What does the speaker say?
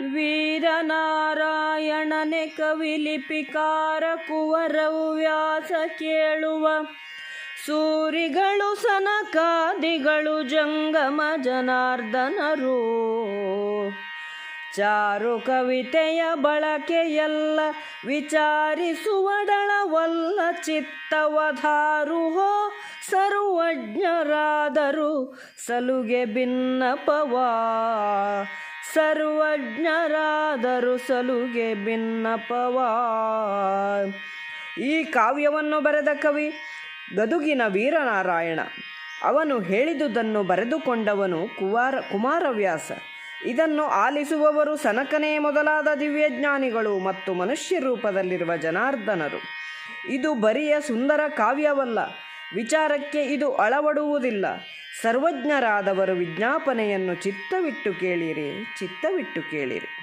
ವೀರನಾರಾಯಣನೆ ಕವಿಲಿಪಿಕಾರ ಕುವರವು ವ್ಯಾಸ ಕೇಳುವ ಸೂರಿಗಳು ಸನಕಾದಿಗಳು ಜಂಗಮ ಜನಾರ್ದನರು. ಚಾರು ಕವಿತೆಯ ಬಳಕೆಯಲ್ಲ ವಿಚಾರಿಸುವಡಳವಲ್ಲ ಚಿತ್ತವಧಾರುಹೋ ಸರ್ವಜ್ಞರಾದರು ಸಲುಗೆ ಭಿನ್ನಪವಾ. ಸರ್ವಜ್ಞರಾದರು ಸಲುಗೆ ಭಿನ್ನಪವಾ. ಈ ಕಾವ್ಯವನ್ನು ಬರೆದ ಕವಿ ಗದುಗಿನ ವೀರನಾರಾಯಣ. ಅವನು ಹೇಳಿದುದನ್ನು ಬರೆದುಕೊಂಡವನು ಕುಮಾರವ್ಯಾಸ. ಇದನ್ನು ಆಲಿಸುವವರು ಸನಕನೇ ಮೊದಲಾದ ದಿವ್ಯಜ್ಞಾನಿಗಳು ಮತ್ತು ಮನುಷ್ಯ ರೂಪದಲ್ಲಿರುವ ಜನಾರ್ದನರು. ಇದು ಬರಿಯ ಸುಂದರ ಕಾವ್ಯವಲ್ಲ, ವಿಚಾರಕ್ಕೆ ಇದು ಅಳವಡುವುದಿಲ್ಲ. ಸರ್ವಜ್ಞರಾದವರು ವಿಜ್ಞಾಪನೆಯನ್ನು ಚಿತ್ತವಿಟ್ಟು ಕೇಳಿರಿ, ಚಿತ್ತವಿಟ್ಟು ಕೇಳಿರಿ.